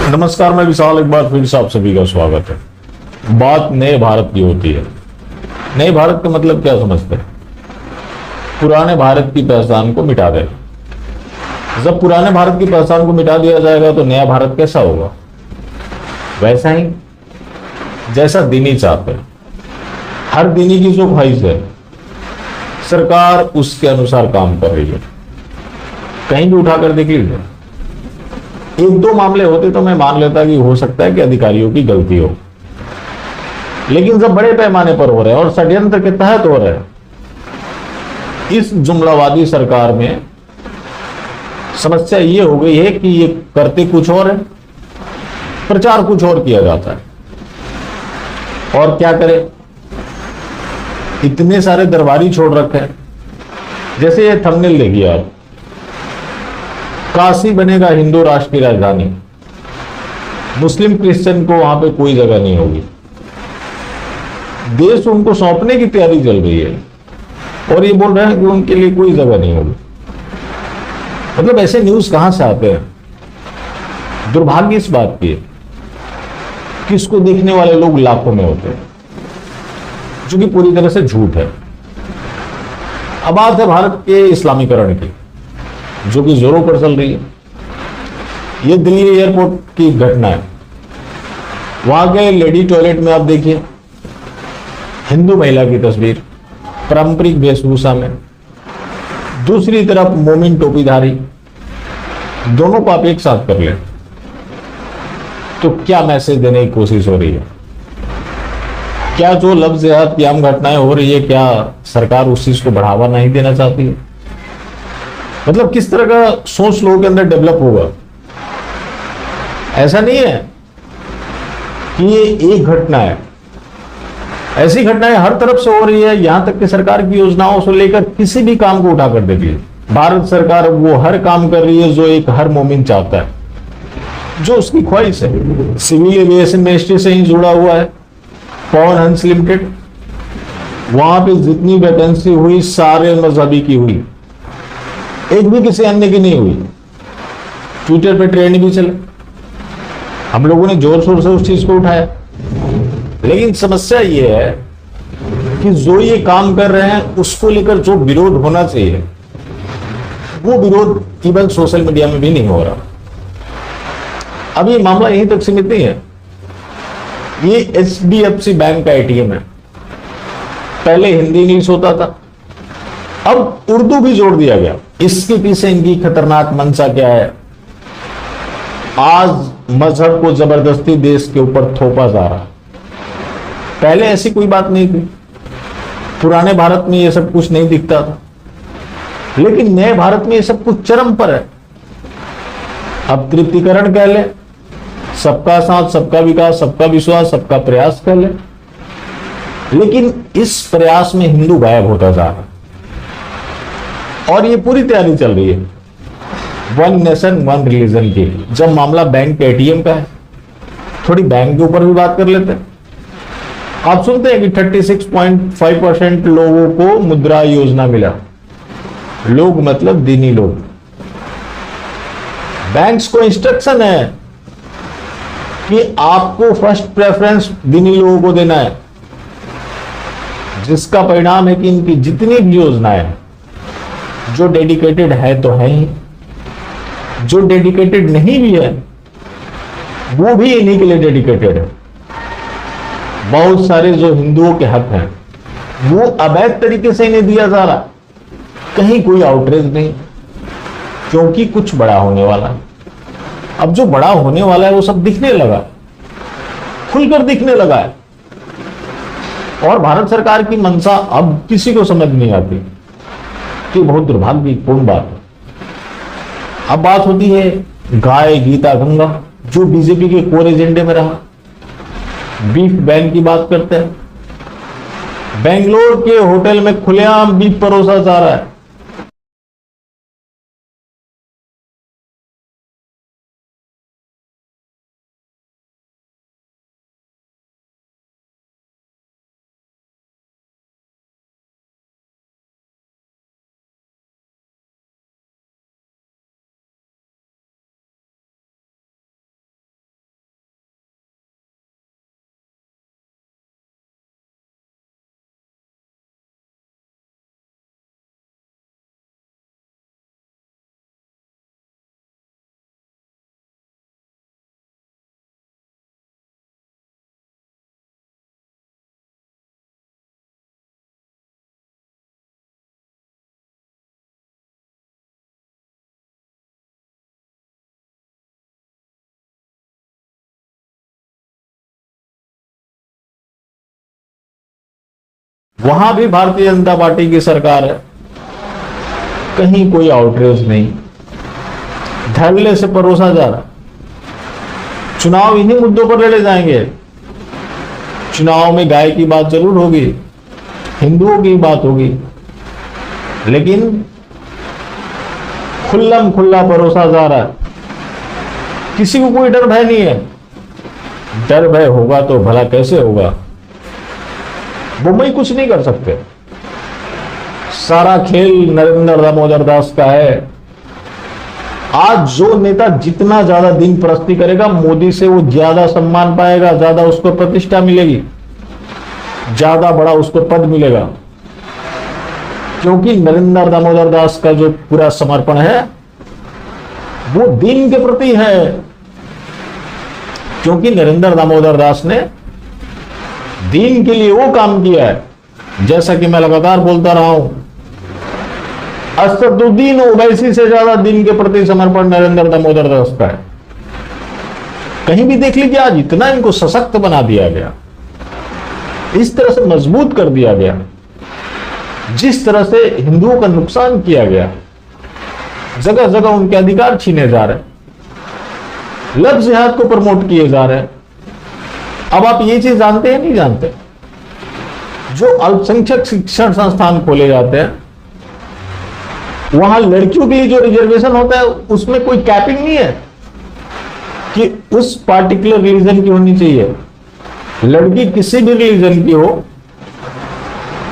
नमस्कार, मैं विशाल। एक बार फिर से आप सभी का स्वागत है। बात नए भारत की होती है। नए भारत का मतलब क्या समझते हैं? पुराने भारत की पहचान को मिटा दे। जब पुराने भारत की पहचान को मिटा दिया जाएगा तो नया भारत कैसा होगा? वैसा ही जैसा दिनी चाहते हैं। हर दिनी की जो ख्वाहिश है, सरकार उसके अनुसार काम कर रही है। कहीं भी उठाकर देख लीजिए। एक दो मामले होते तो मैं मान लेता कि हो सकता है कि अधिकारियों की गलती हो, लेकिन जब बड़े पैमाने पर हो रहे हैं और षड्यंत्र के तहत हो रहे हैं, इस जुमलावादी सरकार में समस्या ये हो गई है कि ये करते कुछ और है, प्रचार कुछ और किया जाता है। और क्या करे, इतने सारे दरबारी छोड़ रखे हैं। जैसे ये थंबनेल देखिए आप, काशी बनेगा हिंदू राष्ट्र की राजधानी, मुस्लिम क्रिश्चियन को वहां पे कोई जगह नहीं होगी। देश उनको सौंपने की तैयारी चल रही है और ये बोल रहे हैं कि उनके लिए कोई जगह नहीं होगी। मतलब ऐसे न्यूज कहां से आते हैं? दुर्भाग्य इस बात की है कि इसको देखने वाले लोग लाखों में होते हैं, जो कि पूरी तरह से झूठ है। अब बात है भारत के इस्लामीकरण की, जो कि जोरों पर चल रही है। यह दिल्ली एयरपोर्ट की घटना है। वहां के लेडी टॉयलेट में आप देखिए, हिंदू महिला की तस्वीर पारंपरिक वेशभूषा में, दूसरी तरफ मोमिन टोपीधारी। दोनों को आप एक साथ कर लें तो क्या मैसेज देने की कोशिश हो रही है? क्या जो लफ्ज जिहाद की आम घटनाएं हो रही है, क्या सरकार उस चीज को बढ़ावा नहीं देना चाहती है? मतलब किस तरह का सोच लोगों के अंदर डेवलप होगा? ऐसा नहीं है कि ये एक घटना है, ऐसी घटनाएं हर तरफ से हो रही है। यहां तक कि सरकार की योजनाओं से लेकर किसी भी काम को उठाकर देती है। भारत सरकार वो हर काम कर रही है जो एक हर मोमिन चाहता है, जो उसकी ख्वाहिश है। सिविल एविएशन मिनिस्ट्री से ही जुड़ा हुआ है पवन हंस लिमिटेड। वहां पे जितनी वैकेंसी हुई सारे मजहबी की हुई, एक भी किसी अन्य की नहीं हुई। ट्विटर पे ट्रेंड भी चले, हम लोगों ने जोर शोर से उस चीज को उठाया। लेकिन समस्या ये है कि जो ये काम कर रहे हैं उसको लेकर जो विरोध होना चाहिए, वो विरोध इवन सोशल मीडिया में भी नहीं हो रहा। अब ये मामला यहीं तक सीमित नहीं है। ये HDFC बैंक का ATM है। पहले हिंदी इंग्लिश होता था, अब उर्दू भी जोड़ दिया गया। इसके पीछे इनकी खतरनाक मंशा क्या है? आज मजहब को जबरदस्ती देश के ऊपर थोपा जा रहा है। पहले ऐसी कोई बात नहीं थी। पुराने भारत में ये सब कुछ नहीं दिखता था, लेकिन नए भारत में ये सब कुछ चरम पर है। अब तृप्तिकरण कह ले, सबका साथ, सबका विकास, सबका विश्वास, सबका प्रयास कह ले, लेकिन इस प्रयास में हिंदू गायब होता जा रहा है। और ये पूरी तैयारी चल रही है वन नेशन वन रिलीजन की। जब मामला बैंक के ATM का है, थोड़ी बैंक के ऊपर भी बात कर लेते हैं। आप सुनते हैं कि 36.5% लोगों को मुद्रा योजना मिला। लोग मतलब दीनी लोग। बैंक्स को इंस्ट्रक्शन है कि आपको फर्स्ट प्रेफरेंस दीनी लोगों को देना है, जिसका परिणाम है कि इनकी जितनी भी योजनाएं हैं, जो डेडिकेटेड है तो है ही, जो डेडिकेटेड नहीं भी है वो भी इन्हीं के लिए डेडिकेटेड है। बहुत सारे जो हिंदुओं के हक हैं वो अवैध तरीके से इन्हें दिया जा रहा। कहीं कोई आउटरीच नहीं, क्योंकि कुछ बड़ा होने वाला है। अब जो बड़ा होने वाला है वो सब दिखने लगा, खुलकर दिखने लगा है। और भारत सरकार की मंशा अब किसी को समझ नहीं आती, कि बहुत दुर्भाग्यपूर्ण बात है। अब बात होती है गाय गीता गंगा, जो बीजेपी के कोर एजेंडे में रहा। बीफ बैन की बात करते हैं। बेंगलोर के होटल में खुलेआम बीफ परोसा जा रहा है। वहां भी भारतीय जनता पार्टी की सरकार है, कहीं कोई आउटरीच नहीं, धड़ल्ले से परोसा जा रहा। चुनाव इन्हीं मुद्दों पर लड़े जाएंगे। चुनाव में गाय की बात जरूर होगी, हिंदुओं की बात होगी, लेकिन खुल्लम खुल्ला परोसा जा रहा है। किसी को कोई डर भय नहीं है। डर भय होगा तो भला कैसे होगा? मुंबई कुछ नहीं कर सकते। सारा खेल नरेंद्र दामोदर दास का है। आज जो नेता जितना ज्यादा दिन प्रस्ती करेगा, मोदी से वो ज्यादा सम्मान पाएगा, ज्यादा उसको प्रतिष्ठा मिलेगी, ज्यादा बड़ा उसको पद मिलेगा, क्योंकि नरेंद्र दामोदर दास का जो पूरा समर्पण है वो दीन के प्रति है। क्योंकि नरेंद्र दामोदर दास ने दीन के लिए वो काम किया है, जैसा कि मैं लगातार बोलता रहा हूं, असदुद्दीन ओवैसी से ज्यादा दीन के प्रति समर्पण नरेंद्र दामोदर दास का है। कहीं भी देख लीजिए, आज इतना इनको सशक्त बना दिया गया, इस तरह से मजबूत कर दिया गया, जिस तरह से हिंदुओं का नुकसान किया गया, जगह जगह उनके अधिकार छीने जा रहे, लव जिहाद को प्रमोट किए जा रहे हैं। अब आप ये चीज जानते हैं नहीं जानते? जो अल्पसंख्यक शिक्षण संस्थान खोले जाते हैं, वहां लड़कियों के लिए जो रिजर्वेशन होता है उसमें कोई कैपिंग नहीं है कि उस पार्टिकुलर रिलीजन की होनी चाहिए। लड़की किसी भी रिलीजन की हो,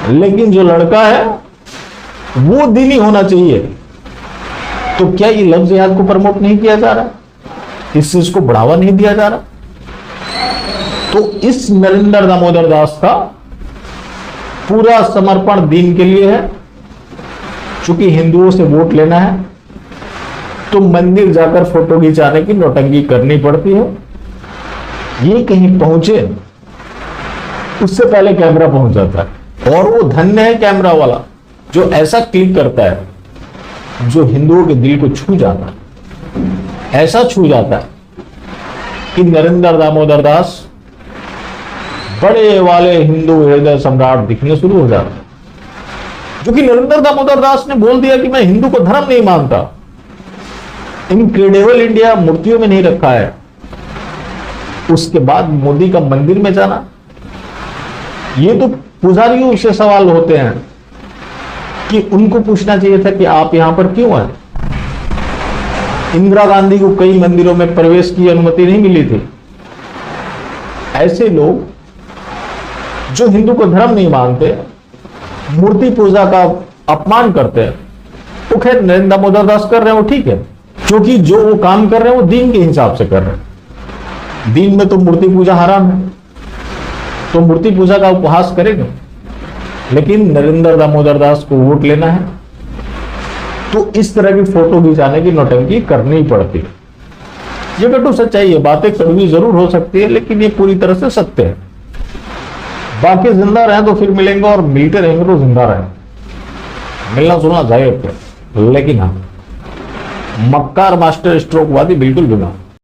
लेकिन जो लड़का है वो दीनी होना चाहिए। तो क्या ये लव जिहाद को प्रमोट नहीं किया जा रहा? इस चीज को बढ़ावा नहीं दिया जा रहा? तो इस नरेंद्र दामोदर दास का पूरा समर्पण दीन के लिए है। चूंकि हिंदुओं से वोट लेना है तो मंदिर जाकर फोटो खिंचाने की नौटंकी करनी पड़ती है। ये कहीं पहुंचे उससे पहले कैमरा पहुंच जाता है, और वो धन्य है कैमरा वाला जो ऐसा क्लिक करता है जो हिंदुओं के दिल को छू जाता है, ऐसा छू जाता है कि नरेंद्र दामोदर दास बड़े वाले हिंदू हृदय सम्राट दिखने शुरू हो जाते हैं। क्योंकि नरेंद्र दामोदर दास ने बोल दिया कि मैं हिंदू को धर्म नहीं मानता। इनक्रेडिबल इंडिया मूर्तियों में नहीं रखा है। उसके बाद मोदी का मंदिर में जाना, ये तो पुजारियों से सवाल होते हैं कि उनको पूछना चाहिए था कि आप यहां पर क्यों आए। इंदिरा गांधी को कई मंदिरों में प्रवेश की अनुमति नहीं मिली थी। ऐसे लोग जो हिंदू को धर्म नहीं मानते, मूर्ति पूजा का अपमान करते हैं, वो खैर नरेंद्र दामोदर दास कर रहे हैं, वो ठीक है, क्योंकि जो वो काम कर रहे हैं वो दीन के हिसाब से कर रहे हैं। दीन में तो मूर्ति पूजा हराम है, तो मूर्ति पूजा का उपहास करेंगे। लेकिन नरेंद्र दामोदर दास को वोट लेना है तो इस तरह की फोटो खिंचाने की नौटंकी करनी पड़ती है। ये कटु सच्चाई है। बातें कड़वी जरूर हो सकती है, लेकिन ये पूरी तरह से सत्य है। बाकी जिंदा रहे तो फिर मिलेंगे, और मिलते रहेंगे तो जिंदा रहे। मिलना जुलना जाए, लेकिन हाँ, मक्कार मास्टर स्ट्रोक वादी बिल्कुल भी ना।